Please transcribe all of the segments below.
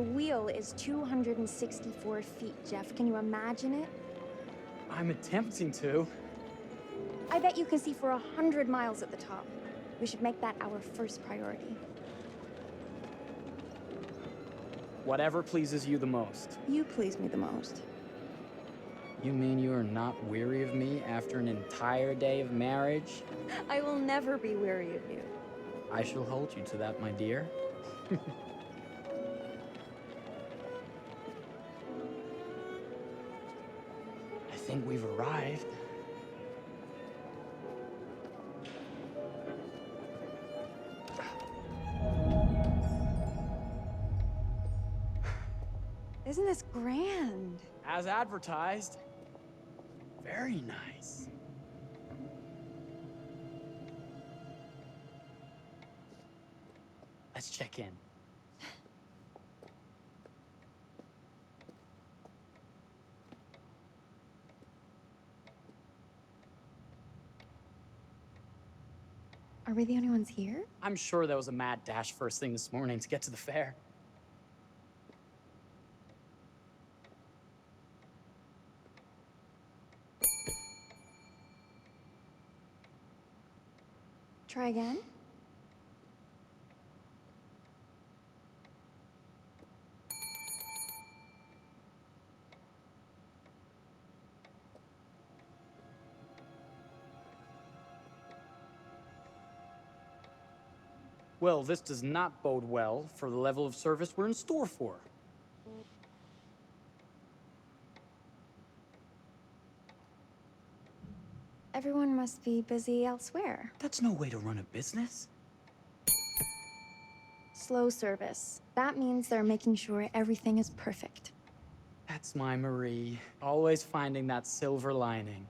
wheel is 264 feet, Jeff. Can you imagine it? I'm attempting to. I bet you can see for 100 miles at the top. We should make that our first priority. Whatever pleases you the most. You please me the most. You mean you are not weary of me after an entire day of marriage? I will never be weary of you. I shall hold you to that, my dear. I think we've arrived. Isn't this grand? As advertised. Very nice. Let's check in. Are we the only ones here? I'm sure there was a mad dash first thing this morning to get to the fair. Try again? Well, this does not bode well for the level of service we're in store for. Everyone must be busy elsewhere. That's no way to run a business. Slow service. That means they're making sure everything is perfect. That's my Marie. Always finding that silver lining.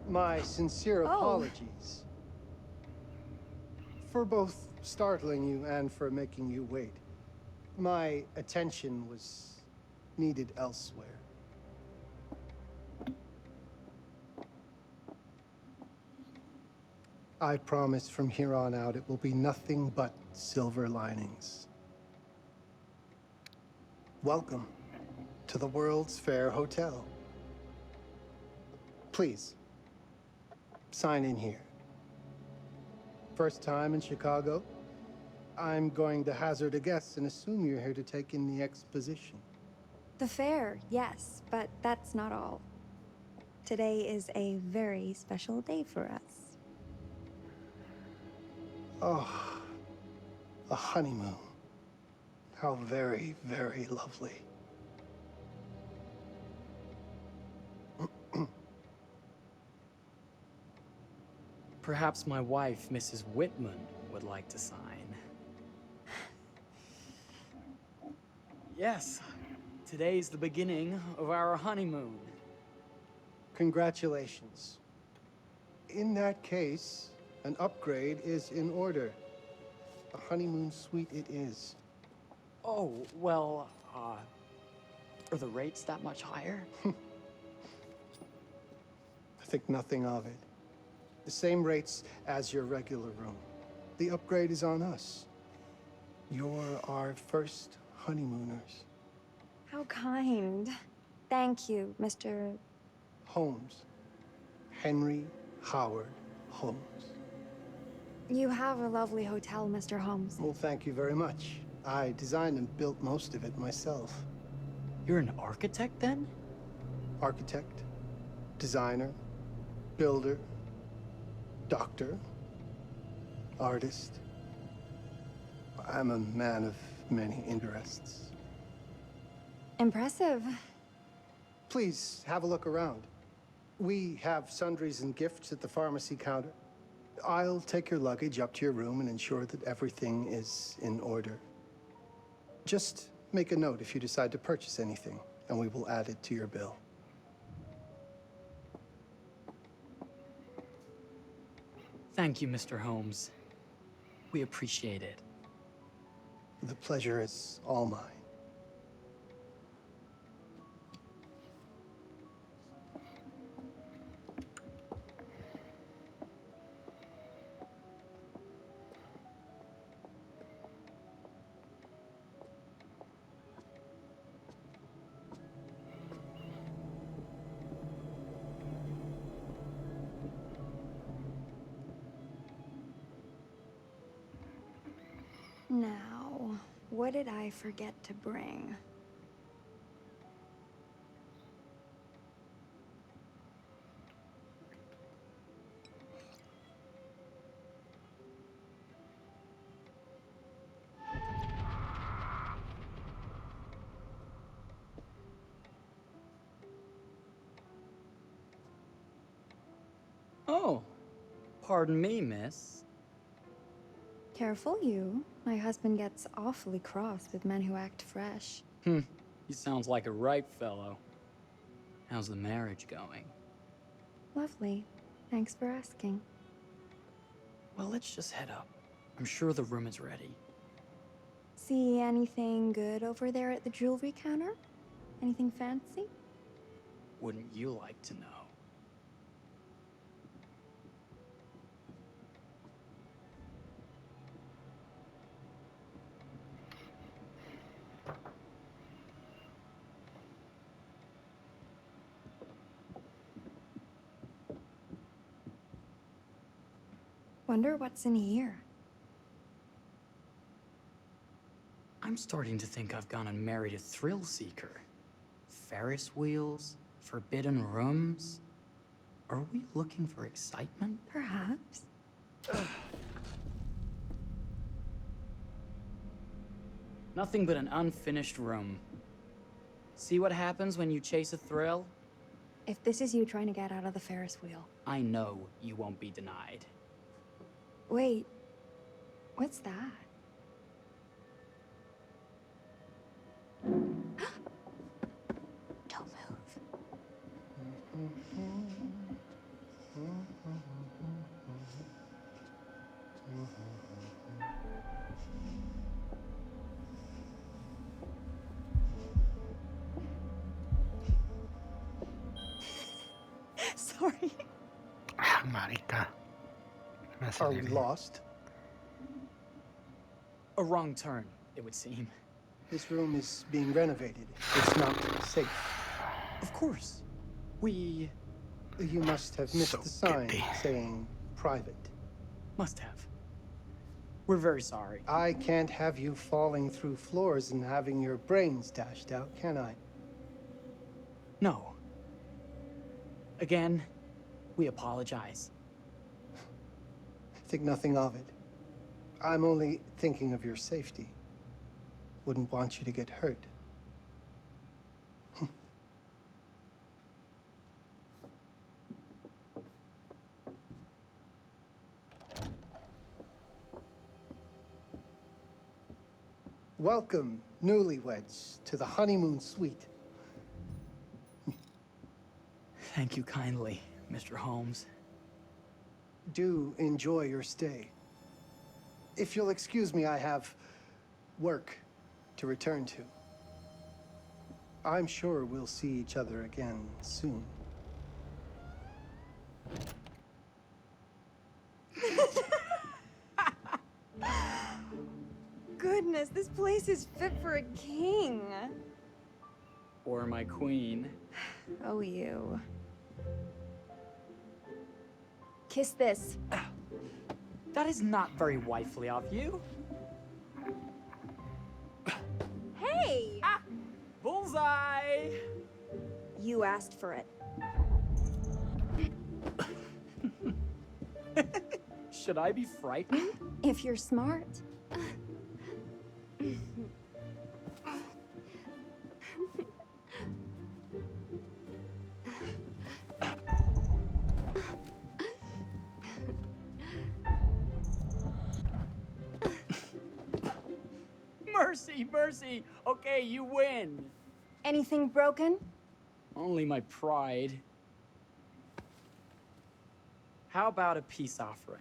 My sincere apologies. For both startling you and for making you wait. My attention was needed elsewhere. I promise from here on out it will be nothing but silver linings. Welcome to the World's Fair Hotel. Please, sign in here. First time in Chicago? I'm going to hazard a guess and assume you're here to take in the exposition. The fair, yes, but that's not all. Today is a very special day for us. Oh, a honeymoon. How very, very lovely. Perhaps my wife, Mrs. Whitman, would like to sign. Yes, today's the beginning of our honeymoon. Congratulations. In that case, an upgrade is in order. A honeymoon suite it is. Oh, well, are the rates that much higher? I think nothing of it. The same rates as your regular room. The upgrade is on us. You're our first honeymooners. How kind. Thank you, Mr. Holmes. Henry Howard Holmes. You have a lovely hotel, Mr. Holmes. Well, thank you very much. I designed and built most of it myself. You're an architect, then? Architect, designer, builder, doctor, artist. I'm a man of many interests. Impressive. Please, have a look around. We have sundries and gifts at the pharmacy counter. I'll take your luggage up to your room and ensure that everything is in order. Just make a note if you decide to purchase anything, and we will add it to your bill. Thank you, Mr. Holmes. We appreciate it. The pleasure is all mine. Now, what did I forget to bring? Oh, pardon me, miss. Careful you. My husband gets awfully cross with men who act fresh. He sounds like a ripe fellow. How's the marriage going? Lovely. Thanks for asking. Well, let's just head up. I'm sure the room is ready. See anything good over there at the jewelry counter? Anything fancy? Wouldn't you like to know? Wonder what's in here. I'm starting to think I've gone and married a thrill seeker. Ferris wheels, forbidden rooms. Are we looking for excitement? Perhaps. Nothing but an unfinished room. See what happens when you chase a thrill? If this is you trying to get out of the Ferris wheel. I know you won't be denied. Wait, what's that? Don't move. Sorry. Marica. Me Are we aceleré. lost? A wrong turn, it would seem. This room is being renovated. It's not safe. Of course. We You must have missed So the sign guilty. saying private. must have. We're very sorry. I can't have you falling through floors and having your brains dashed out, can I? No. Again, we apologize. Think nothing of it. I'm only thinking of your safety. Wouldn't want you to get hurt. Welcome, newlyweds, to the honeymoon suite. Thank you kindly, Mr. Holmes. Do enjoy your stay. If you'll excuse me, I have work to return to. I'm sure we'll see each other again soon. Goodness, this place is fit for a king. Or my queen. Oh, you. Kiss this. That is not very wifely of you. Hey! Bullseye! You asked for it. Should I be frightened? If you're smart. Mercy, mercy! Okay, you win. Anything broken? Only my pride. How about a peace offering?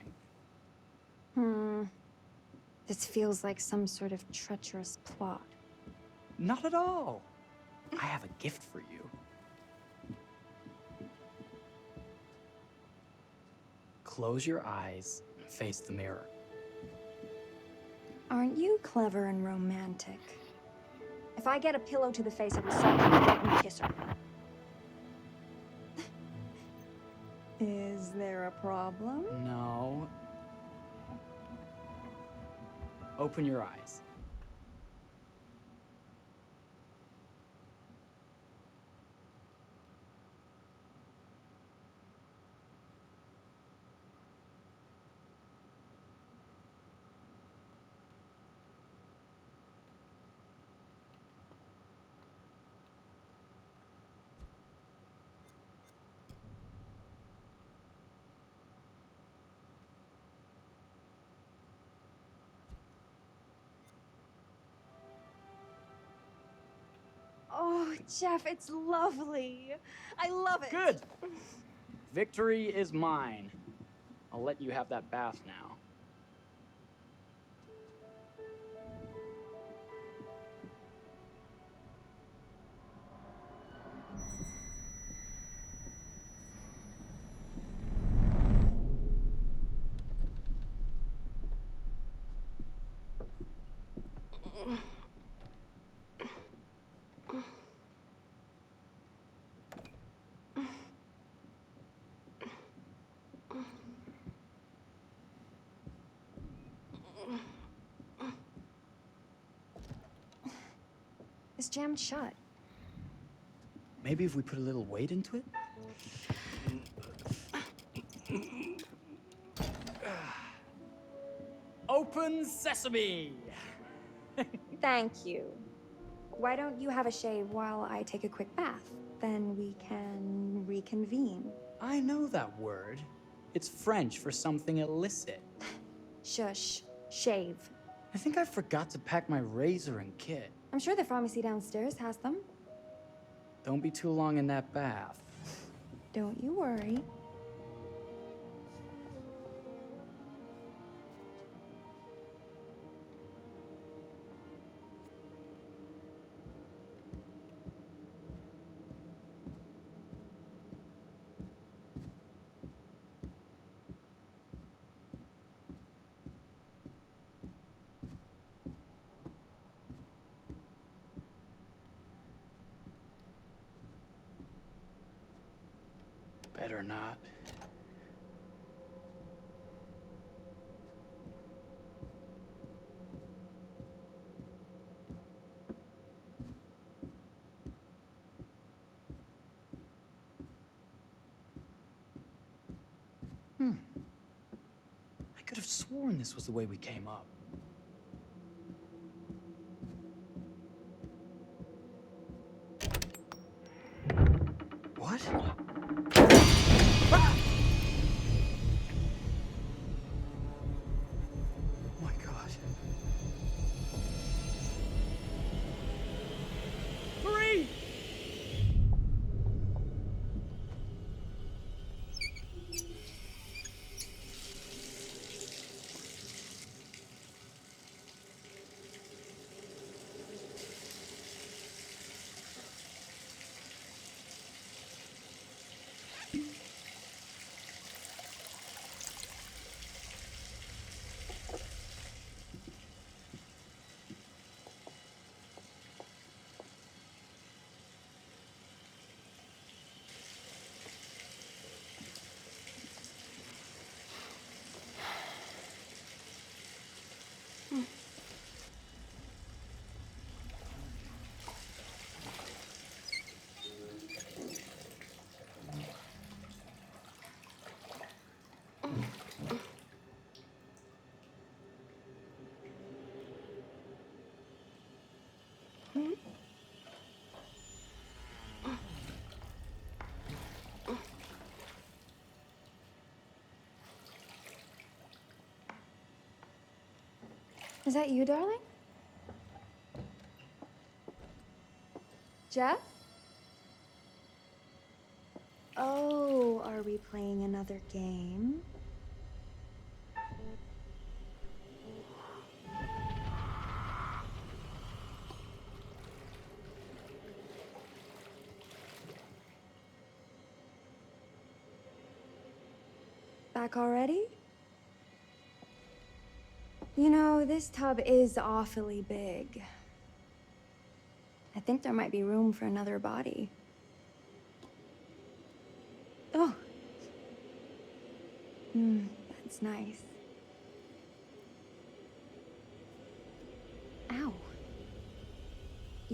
This feels like some sort of treacherous plot. Not at all. I have a gift for you. Close your eyes and face the mirror. Aren't you clever and romantic? If I get a pillow to the face of a soft and kiss her. Is there a problem? No. Open your eyes. Oh, Jeff, it's lovely. I love it. Good! Victory is mine. I'll let you have that bath now. It's jammed shut. Maybe if we put a little weight into it? Open sesame! Thank you. Why don't you have a shave while I take a quick bath? Then we can reconvene. I know that word. It's French for something illicit. Shush. Shave. I think I forgot to pack my razor and kit. I'm sure the pharmacy downstairs has them. Don't be too long in that bath. Don't you worry. Better not. I could have sworn this was the way we came up. What? Ah! Oh my God. Marie! Is that you, darling? Jeff? Oh, are we playing another game? Back already? You know, this tub is awfully big. I think there might be room for another body. Oh. That's nice.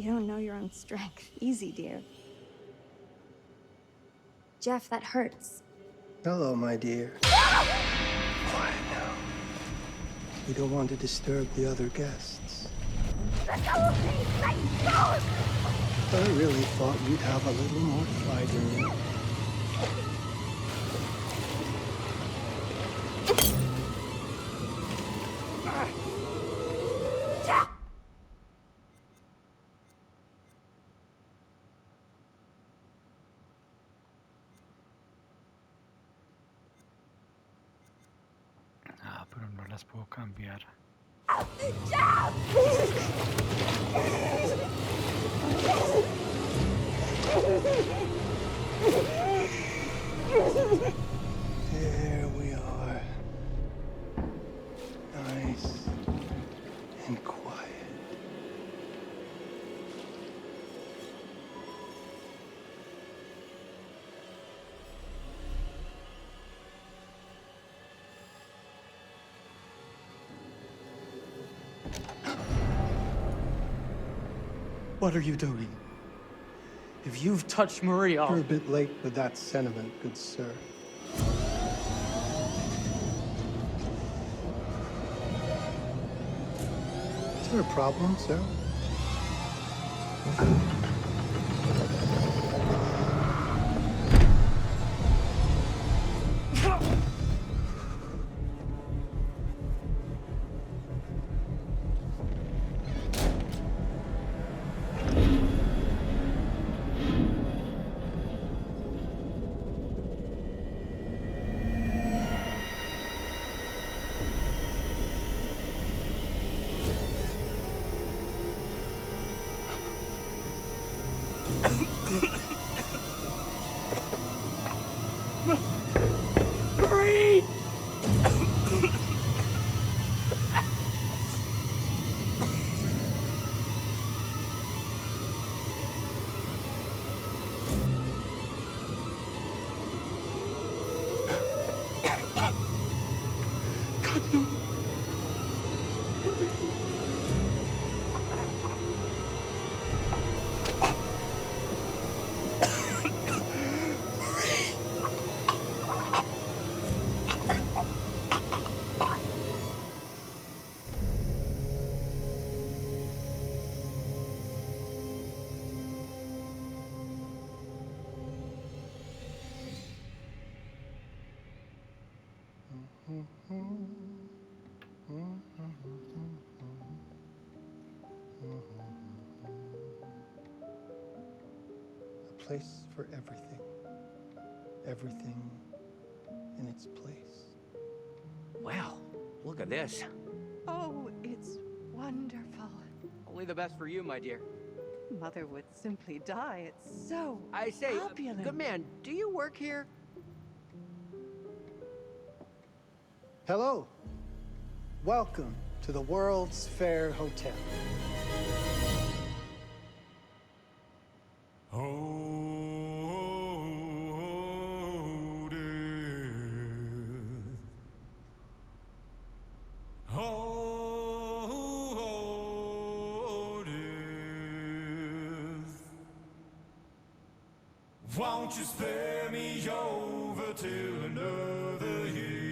don't know your own strength. Easy, dear. Jeff, that hurts. Hello, my dear. Quiet now. We don't want to disturb the other guests. I really thought you'd have a little more fight in you. Ah, pero no las puedo cambiar. There we are. Nice and quiet. What are you doing? If you've touched Maria, You're a bit late with that sentiment, good sir. Is there a problem, sir? A place for everything. Everything in its place. Well, look at this. Oh, it's wonderful. Only the best for you, my dear. Mother would simply die. It's so I say, opulent. good man, do you work here? Hello. Welcome to the World's Fair Hotel. Won't you spare me over till another year?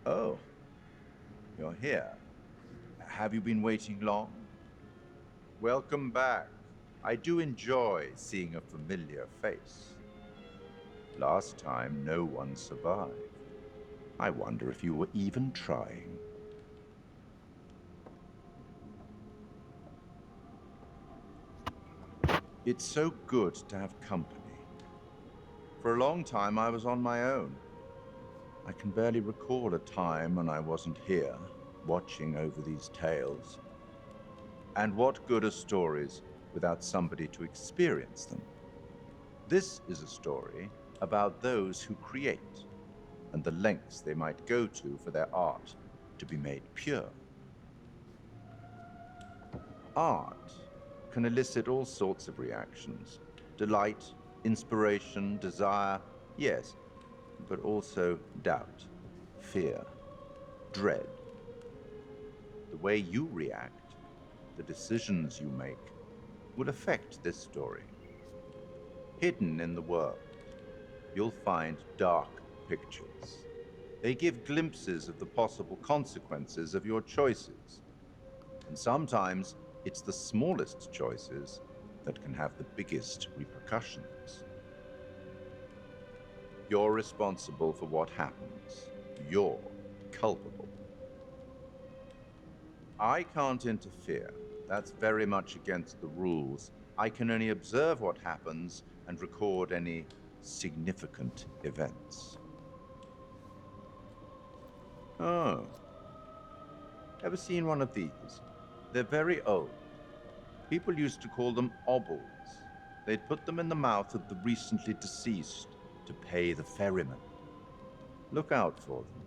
Oh, you're here. Have you been waiting long? Welcome back. I do enjoy seeing a familiar face. Last time, no one survived. I wonder if you were even trying. It's so good to have company. For a long time, I was on my own. I can barely recall a time when I wasn't here, watching over these tales. And what good are stories without somebody to experience them? This is a story about those who create, and the lengths they might go to for their art to be made pure. Art can elicit all sorts of reactions. Delight, inspiration, desire, yes, but also doubt, fear, dread. The way you react, the decisions you make, will affect this story. Hidden in the world, you'll find dark pictures. They give glimpses of the possible consequences of your choices. And sometimes it's the smallest choices that can have the biggest repercussions. You're responsible for what happens. You're culpable. I can't interfere. That's very much against the rules. I can only observe what happens and record any significant events. Oh. Ever seen one of these? They're very old. People used to call them obbles. They'd put them in the mouth of the recently deceased to pay the ferryman. Look out for them.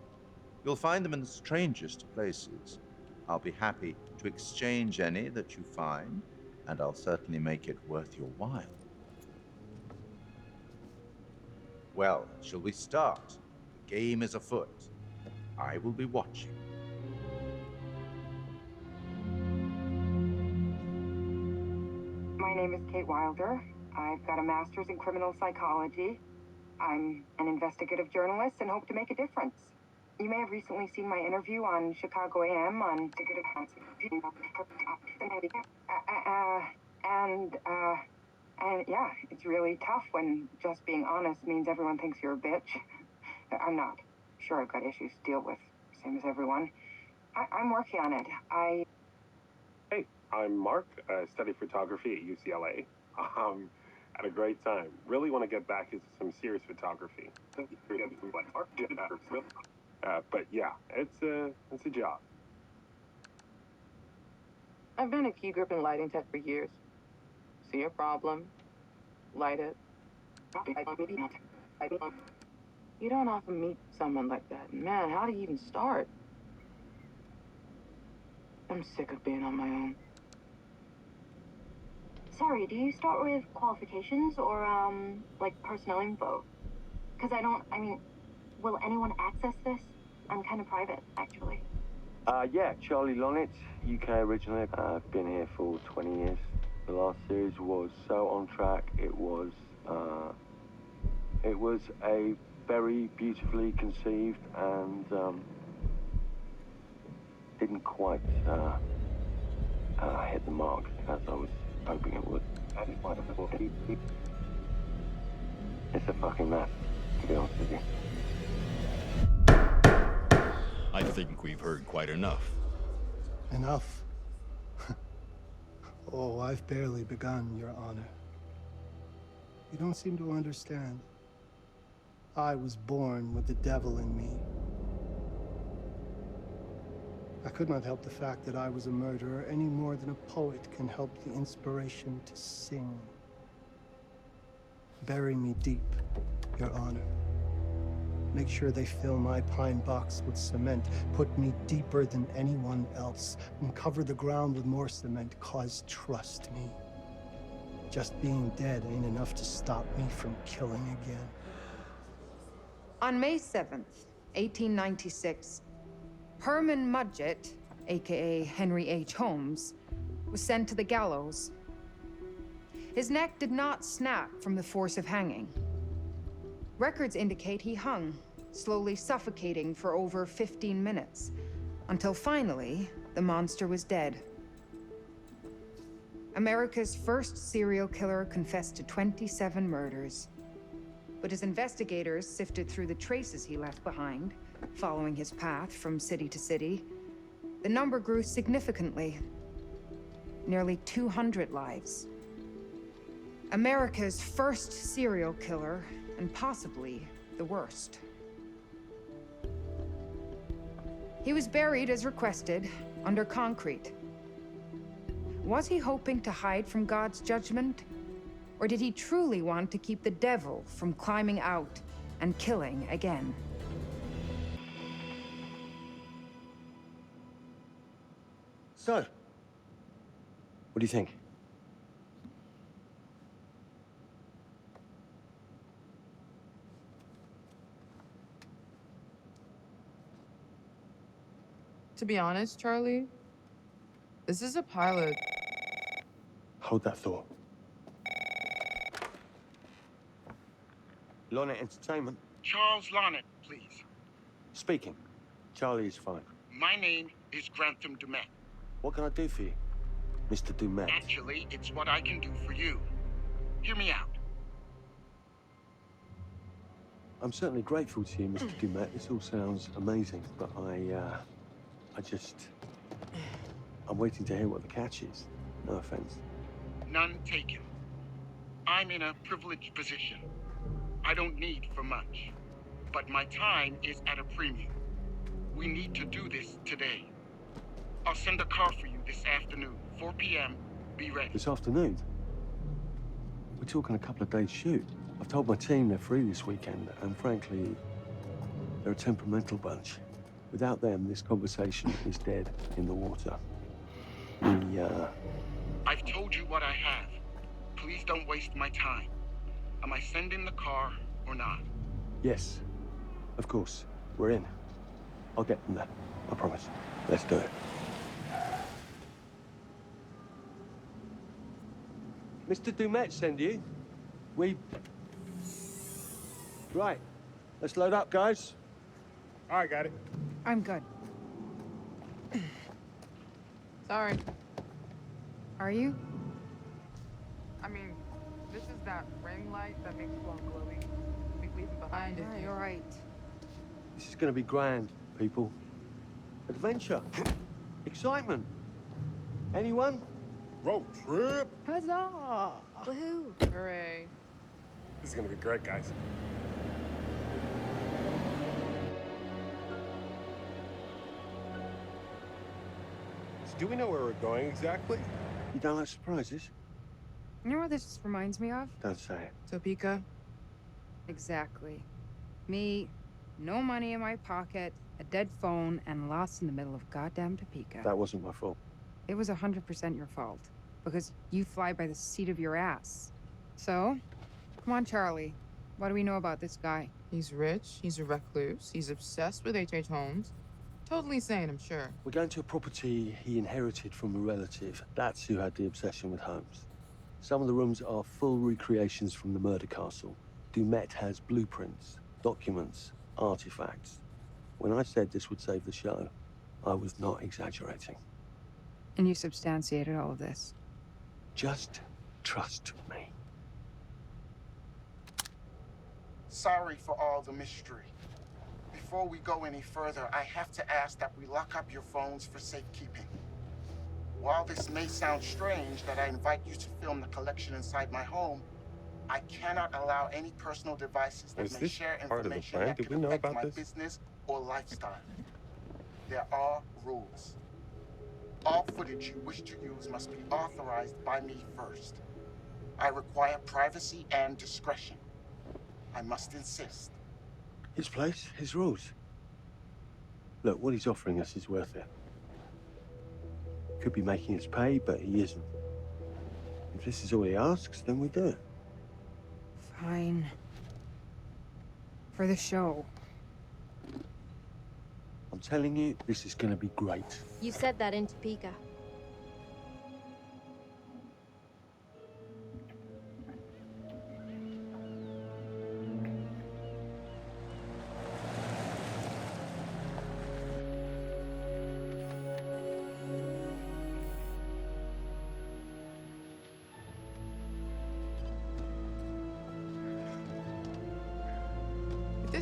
You'll find them in the strangest places. I'll be happy to exchange any that you find, and I'll certainly make it worth your while. Well, shall we start? The game is afoot. I will be watching. My name is Kate Wilder. I've got a master's in criminal psychology. I'm an investigative journalist and hope to make a difference. You may have recently seen my interview on Chicago AM on and yeah, it's really tough when just being honest means everyone thinks you're a bitch. I'm not. Sure, I've got issues to deal with, same as everyone. I'm working on it. Hey, I'm Mark. I study photography at UCLA. Had a great time. Really want to get back into some serious photography. But yeah, it's a job. I've been a key grip and lighting tech for years. See a problem, light it. You don't often meet someone like that. Man, how do you even start? I'm sick of being on my own. Sorry, do you start with qualifications or, like personnel info? Because will anyone access this? I'm kind of private, actually. Yeah, Charlie Lonitz, UK originally. I've been here for 20 years. The last series was so on track. It was a very beautifully conceived and didn't quite hit the mark as I was hoping it would. It's a fucking mess, to be honest with you. I think we've heard quite enough. Enough? Oh, I've barely begun, Your Honor. You don't seem to understand. I was born with the devil in me. I could not help the fact that I was a murderer any more than a poet can help the inspiration to sing. Bury me deep, Your Honor. Make sure they fill my pine box with cement. Put me deeper than anyone else. And cover the ground with more cement, 'cause trust me, just being dead ain't enough to stop me from killing again. On May 7th, 1896, Herman Mudgett, aka Henry H. Holmes, was sent to the gallows. His neck did not snap from the force of hanging. Records indicate he hung slowly suffocating for over 15 minutes, until finally, the monster was dead. America's first serial killer confessed to 27 murders. But as investigators sifted through the traces he left behind, following his path from city to city, the number grew significantly. Nearly 200 lives. America's first serial killer, and possibly the worst. He was buried as requested, under concrete. Was he hoping to hide from God's judgment? Or did he truly want to keep the devil from climbing out and killing again? So, what do you think? To be honest, Charlie, this is a pilot. Hold that thought. Lonnet Entertainment. Charles Lonnet, please. Speaking. Charlie is fine. My name is Grantham Dumet. What can I do for you, Mr. Dumet? Actually, it's what I can do for you. Hear me out. I'm certainly grateful to you, Mr. Dumet. This all sounds amazing, but I'm waiting to hear what the catch is. No offense. None taken. I'm in a privileged position. I don't need for much, but my time is at a premium. We need to do this today. I'll send a car for you this afternoon, 4 p.m. Be ready. This afternoon? We're talking a couple of days shoot. I've told my team they're free this weekend, and frankly, they're a temperamental bunch. Without them, this conversation is dead in the water. I've told you what I have. Please don't waste my time. Am I sending the car or not? Yes, of course. We're in. I'll get them there. I promise. Let's do it. Mr. Dumet send you? Right. Let's load up, guys. All right, got it. I'm good. Sorry. Are you? I mean, this is that ring light that makes you all glowy. We leave it behind if you... You're right. This is going to be grand, people. Adventure. Excitement. Anyone? Road trip. Huzzah! Woohoo! Hooray. This is gonna be great, guys. So do we know where we're going exactly? You don't like surprises? You know what this just reminds me of? Don't say it. Topeka? Exactly. Me, no money in my pocket, a dead phone, and lost in the middle of goddamn Topeka. That wasn't my fault. It was 100% your fault. Because you fly by the seat of your ass. So, come on, Charlie. What do we know about this guy? He's rich, he's a recluse, he's obsessed with H.H. Holmes. Totally sane, I'm sure. We're going to a property he inherited from a relative. That's who had the obsession with Holmes. Some of the rooms are full recreations from the murder castle. Dumet has blueprints, documents, artifacts. When I said this would save the show, I was not exaggerating. And you substantiated all of this. Just trust me. Sorry for all the mystery. Before we go any further, I have to ask that we lock up your phones for safekeeping. While this may sound strange that I invite you to film the collection inside my home, I cannot allow any personal devices that Is may this share part of the information plan? that Did could we know affect about my this? business or lifestyle. There are rules. All footage you wish to use must be authorized by me first. I require privacy and discretion. I must insist. His place, his rules. Look, what he's offering us is worth it. Could be making us pay, but he isn't. If this is all he asks, then we do it. Fine. For the show. I'm telling you, this is gonna be great. You said that in Topeka.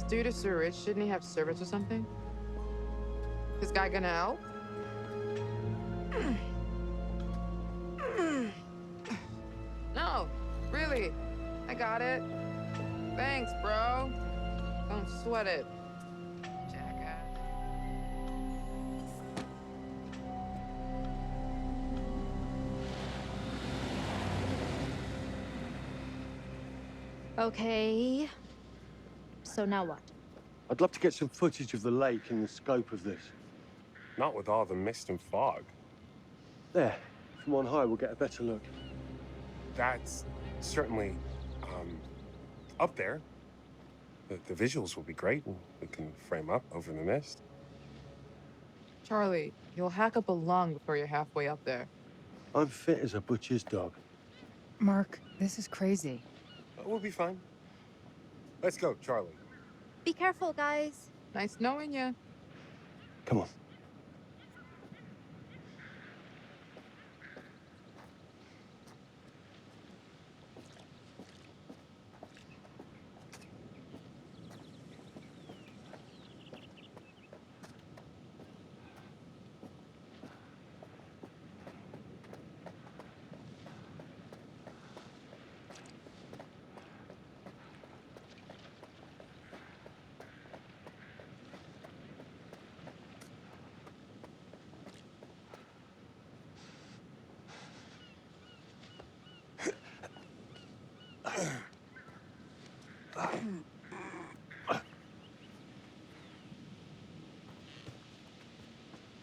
dude is so rich, shouldn't he have servants or something? This guy gonna help? No, really. I got it. Thanks, bro. Don't sweat it. Jackass. Okay. So now what? I'd love to get some footage of the lake and the scope of this. Not with all the mist and fog. There. From on high, we'll get a better look. That's certainly, up there. The visuals will be great, and we can frame up over the mist. Charlie, you'll hack up a lung before you're halfway up there. I'm fit as a butcher's dog. Mark, this is crazy. We'll be fine. Let's go, Charlie. Be careful, guys. Nice knowing you. Come on.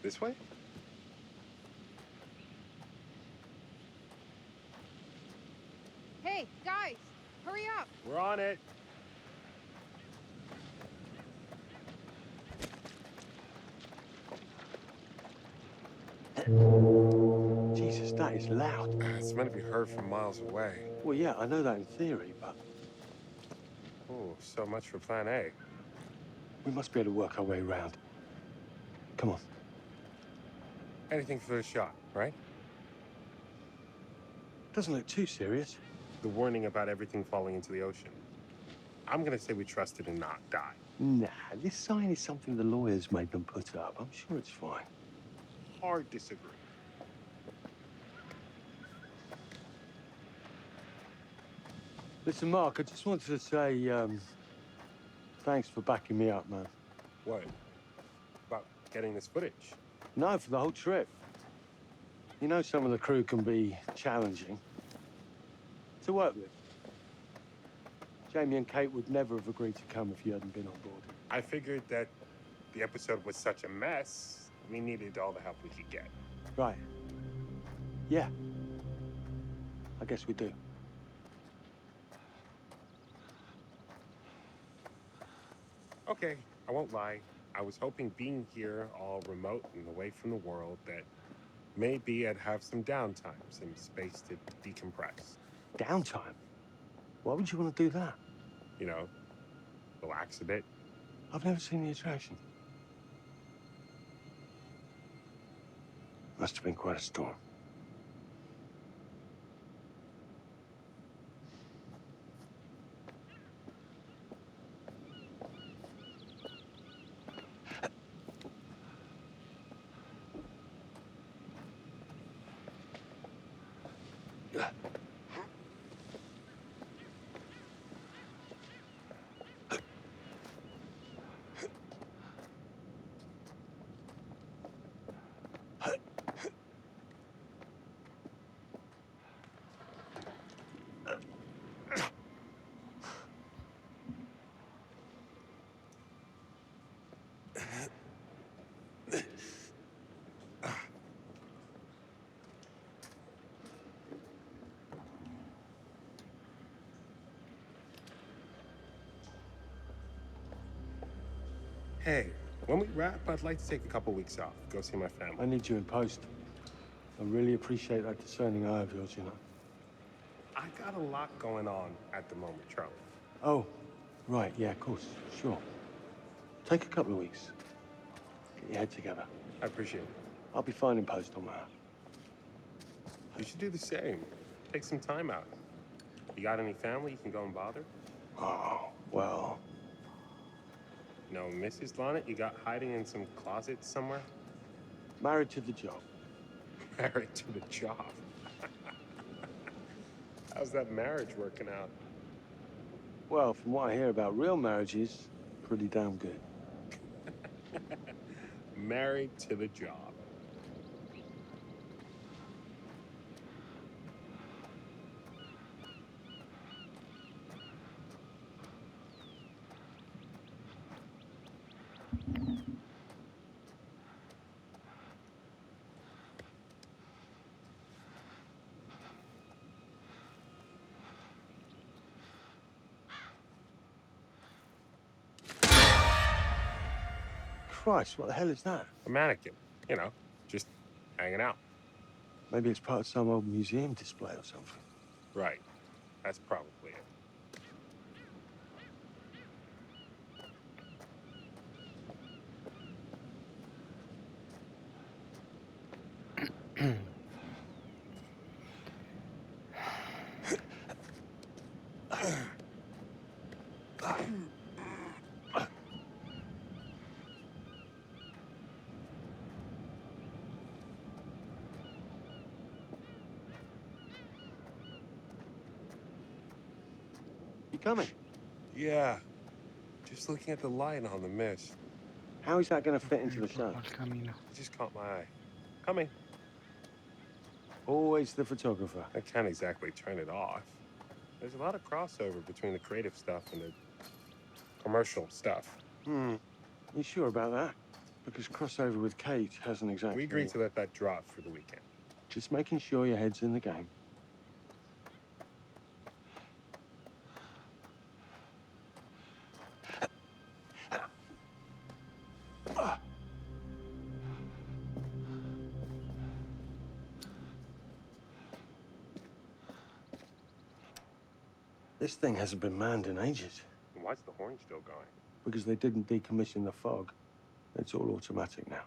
This way? Hey, guys, hurry up. We're on it. Jesus, that is loud. It's meant to be heard from miles away. Well, yeah, I know that in theory, but Oh, so much for plan A. we must be able to work our way around. Come on. Anything for the shot, right? Doesn't look too serious. The warning about everything falling into the ocean. I'm gonna say we trust it and not die. Nah, this sign is something the lawyers made them put up. I'm sure it's fine. Hard disagree. Listen, Mark, I just wanted to say, thanks for backing me up, man. What? About getting this footage? No, for the whole trip. You know some of the crew can be challenging to work with. Jamie and Kate would never have agreed to come if you hadn't been on board. I figured that the episode was such a mess, we needed all the help we could get. Right. Yeah. I guess we do. Okay, I won't lie. I was hoping being here all remote and away from the world that maybe I'd have some downtime, some space to decompress. Downtime? Why would you want to do that? You know, relax a bit. I've never seen the attraction. Must have been quite a storm. Hey, when we wrap, I'd like to take a couple weeks off, go see my family. I need you in post. I really appreciate that discerning eye of yours, you know. I got a lot going on at the moment, Charlie. Oh, right, yeah, of course, sure. Take a couple of weeks. Get your head together. I appreciate it. I'll be fine in post on that. You should do the same. Take some time out. You got any family you can go and bother? Oh, well, No, Mrs. Lonnet, you got hiding in some closet somewhere? Married to the job. Married to the job. How's that marriage working out? Well, from what I hear about real marriages, pretty damn good. Married to the job. Christ, what the hell is that? A mannequin, you know, just hanging out. Maybe it's part of some old museum display or something. Right. That's probably it. You coming? Yeah. Just looking at the light on the mist. How is that going to fit into the show? It just caught my eye. Coming. Always the photographer. I can't exactly turn it off. There's a lot of crossover between the creative stuff and the commercial stuff. You sure about that? Because crossover with Kate hasn't exactly... We agreed to let that drop for the weekend. Just making sure your head's in the game. This thing hasn't been manned in ages. Why's the horn still going? Because they didn't decommission the fog. It's all automatic now.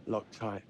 Locked tight.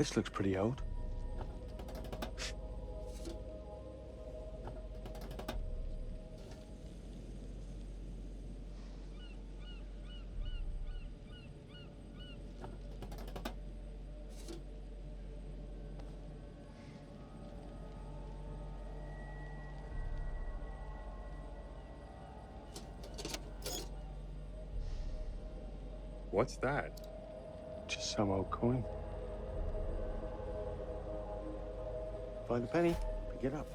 This looks pretty old. What's that? Just some old coin. Find a penny, pick it up.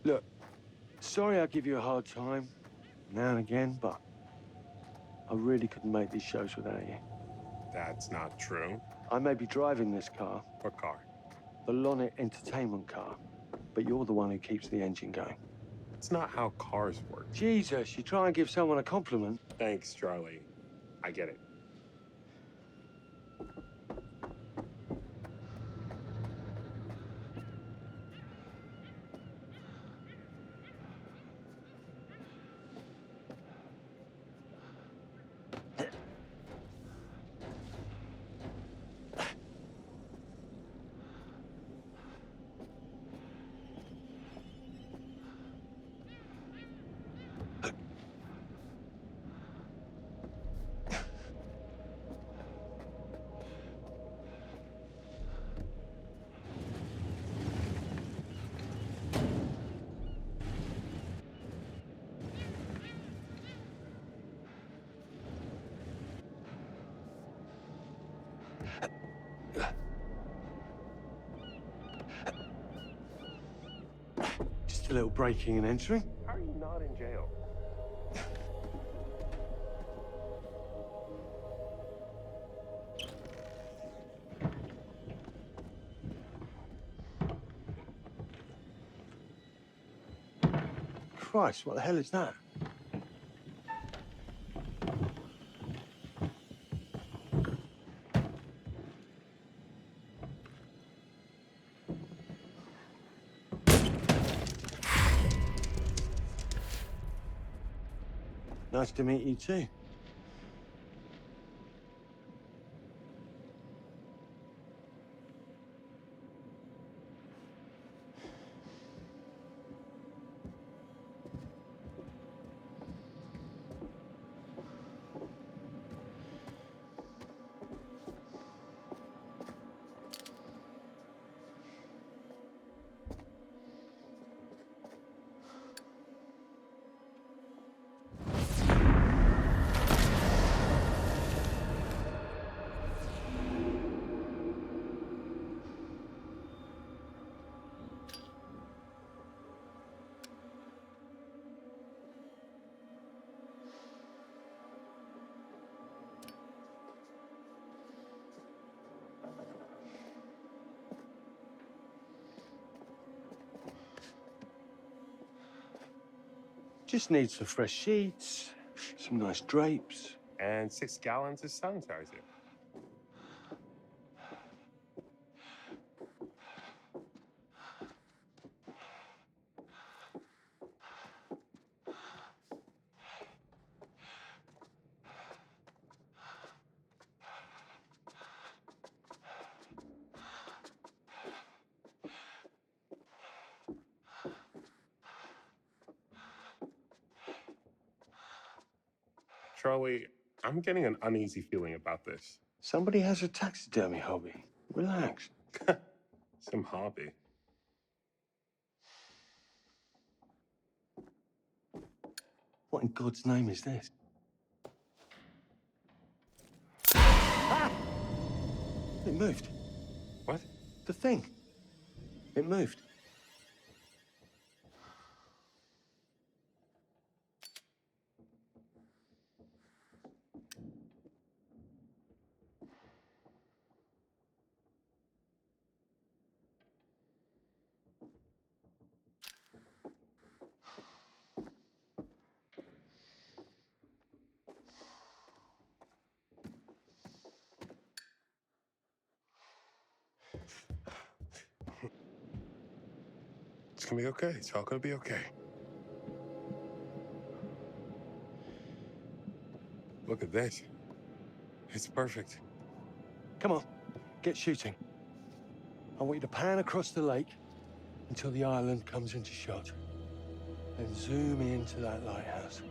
Look, sorry I give you a hard time now and again, but I really couldn't make these shows without you. That's not true. I may be driving this car. What car? The Lonnet Entertainment car. But you're the one who keeps the engine going. It's not how cars work. Jesus, you try and give someone a compliment. Thanks, Charlie. I get it. Just a little breaking and entering. How are you not in jail? Christ, what the hell is that? Nice to meet you too. Just need some fresh sheets, some nice drapes. And 6 gallons of sanitizer. Charlie, I'm getting an uneasy feeling about this. Somebody has a taxidermy hobby. Relax. Some hobby. What in God's name is this? Ah! It moved. What? The thing. It moved. It's gonna be okay. It's all gonna be okay. Look at this. It's perfect. Come on, get shooting. I want you to pan across the lake until the island comes into shot. Then zoom into that lighthouse.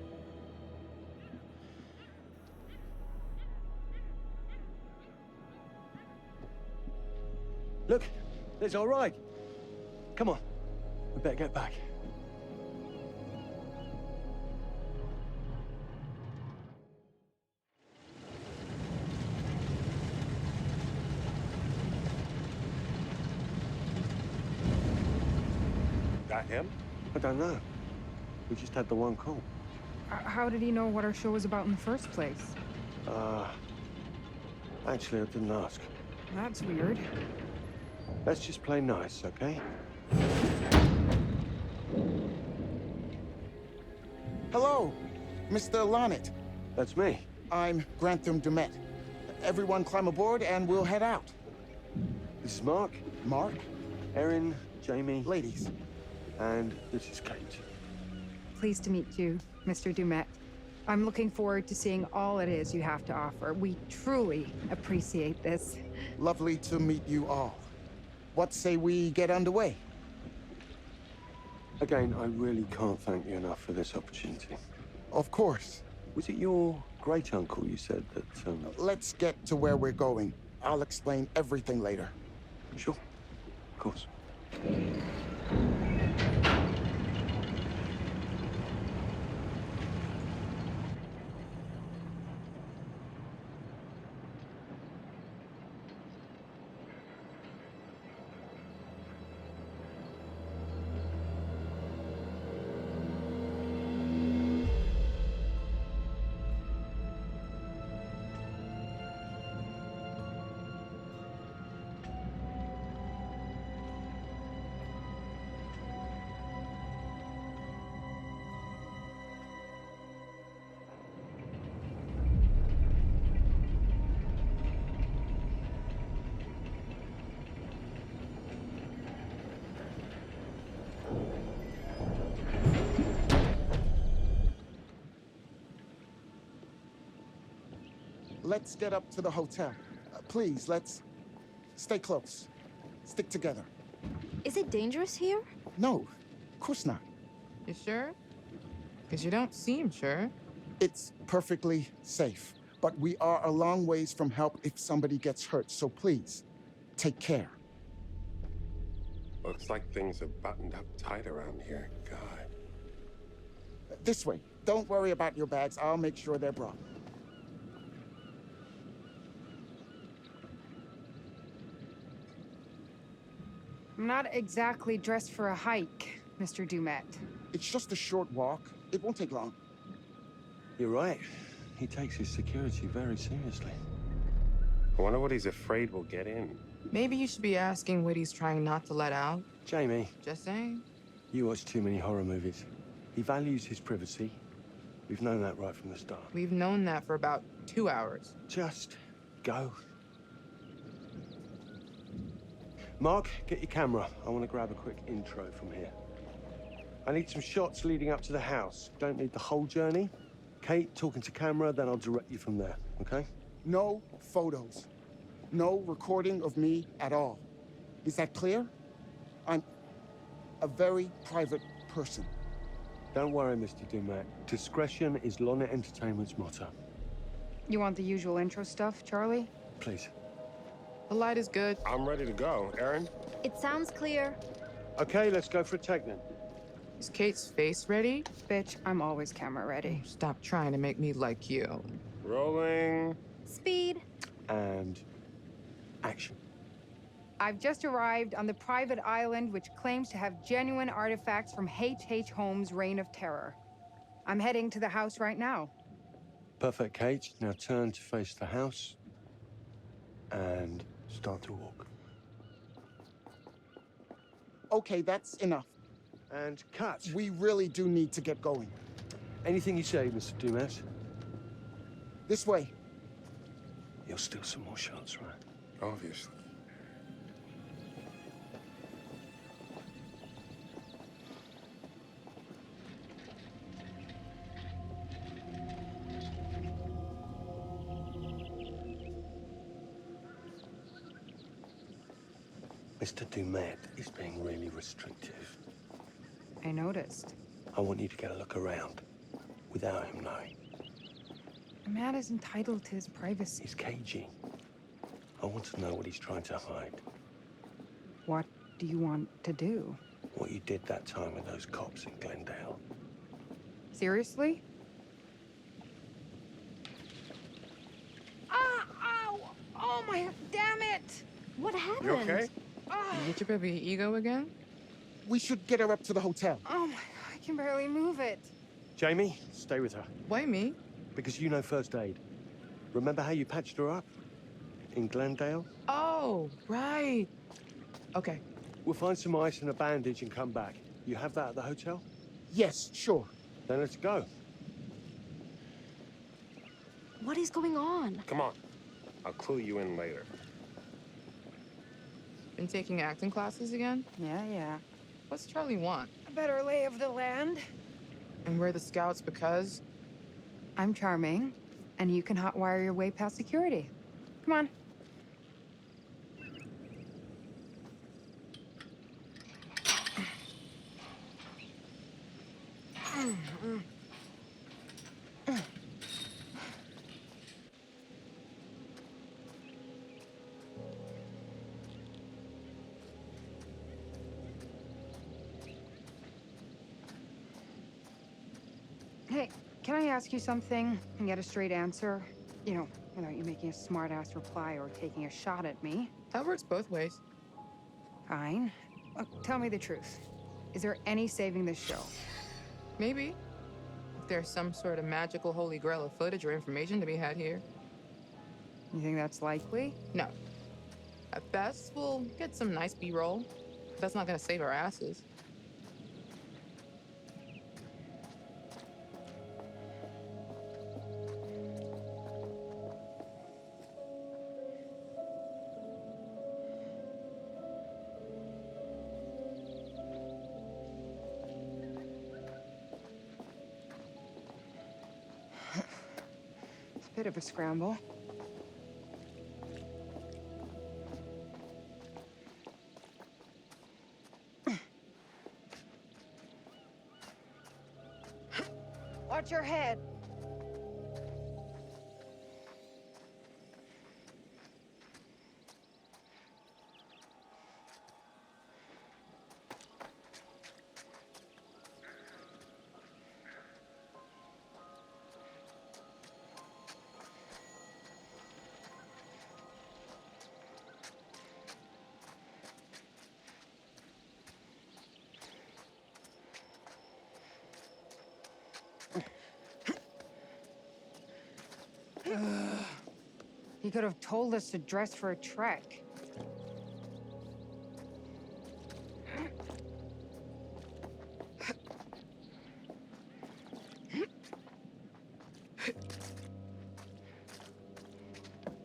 Look, there's our ride. Come on, we better get back. That him? I don't know. We just had the one call. How did he know what our show was about in the first place? Actually, I didn't ask. That's weird. Let's just play nice, okay? Hello, Mr. Lonnet. That's me. I'm Grantham Dumet. Everyone climb aboard and we'll head out. This is Mark. Mark? Erin, Jamie. Ladies. And this is Kate. Pleased to meet you, Mr. Dumet. I'm looking forward to seeing all it is you have to offer. We truly appreciate this. Lovely to meet you all. What say we get underway? Again, I really can't thank you enough for this opportunity. Of course. Was it your great-uncle you said that, Let's get to where we're going. I'll explain everything later. Sure. Of course. Let's get up to the hotel. Please, let's stay close. Stick together. Is it dangerous here? No, of course not. You sure? Because you don't seem sure. It's perfectly safe, but we are a long ways from help if somebody gets hurt, so please, take care. Looks like things are buttoned up tight around here. God. This way. Don't worry about your bags. I'll make sure they're brought. I'm not exactly dressed for a hike, Mr. Dumet. It's just a short walk. It won't take long. You're right. He takes his security very seriously. I wonder what he's afraid will get in. Maybe you should be asking what he's trying not to let out. Jamie. Just saying. You watch too many horror movies. He values his privacy. We've known that right from the start. We've known that for about 2 hours. Just go. Mark, get your camera. I want to grab a quick intro from here. I need some shots leading up to the house. Don't need the whole journey. Kate, talking to camera, then I'll direct you from there, okay? No photos. No recording of me at all. Is that clear? I'm a very private person. Don't worry, Mr. Dumet. Discretion is Lonnet Entertainment's motto. You want the usual intro stuff, Charlie? Please. The light is good. I'm ready to go. Erin? It sounds clear. Okay, let's go for a take then. Is Kate's face ready? Bitch, I'm always camera ready. Stop trying to make me like you. Rolling. Speed. And action. I've just arrived on the private island which claims to have genuine artifacts from H.H. Holmes' Reign of Terror. I'm heading to the house right now. Perfect, Kate. Now turn to face the house and start to walk. Okay, that's enough. And cut. We really do need to get going. Anything you say, Mr. Dumas. This way. You'll steal some more shots, right? Obviously. Mr. Dumet is being really restrictive. I noticed. I want you to get a look around without him knowing. A man is entitled to his privacy. He's cagey. I want to know what he's trying to hide. What do you want to do? What you did that time with those cops in Glendale. Seriously? Ah! Ow! Oh my... Damn it! What happened? You okay? You get your baby ego again? We should get her up to the hotel. Oh my... I can barely move it. Jamie, stay with her. Why me? Because you know first aid. Remember how you patched her up? In Glendale? Oh, right. Okay. We'll find some ice and a bandage and come back. You have that at the hotel? Yes, sure. Then let's go. What is going on? Come on. I'll clue you in later. Been taking acting classes again? Yeah. What's Charlie want? A better lay of the land. And we're the scouts because? I'm charming, and you can hotwire your way past security. Come on. Hey, can I ask you something and get a straight answer? You know, without you making a smart-ass reply or taking a shot at me. That works both ways. Fine. Look, tell me the truth. Is there any saving this show? Maybe. If there's some sort of magical holy grail of footage or information to be had here. You think that's likely? No. At best, we'll get some nice B-roll. But that's not gonna save our asses. It's a bit of a scramble. Watch your head. He could have told us to dress for a trek.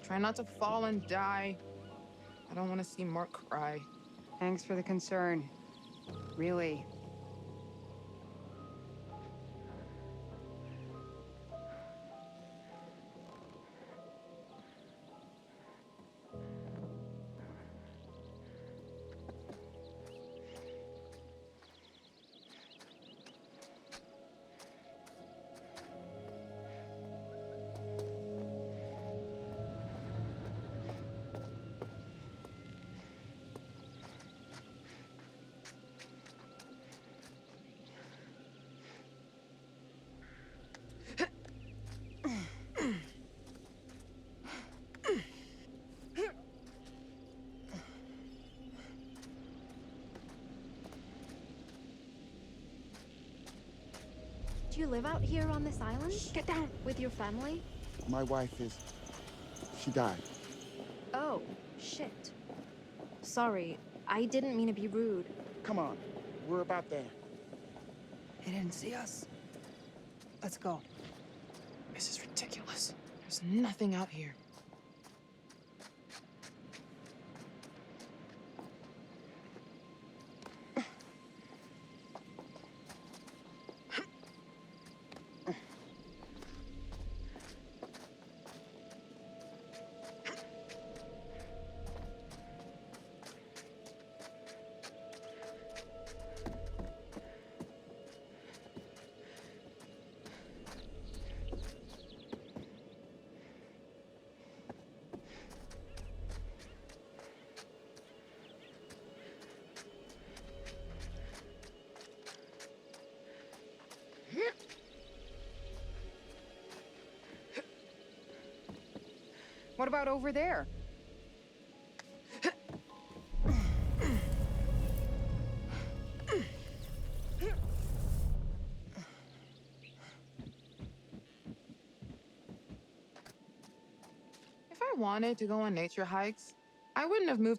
Try not to fall and die. I don't want to see Mark cry. Thanks for the concern. Really. Do you live out here on this island? Get down. With your family? My wife is... she died. Oh, shit. Sorry, I didn't mean to be rude. Come on. We're about there. He didn't see us. Let's go. This is ridiculous. There's nothing out here. What about over there? If I wanted to go on nature hikes, I wouldn't have moved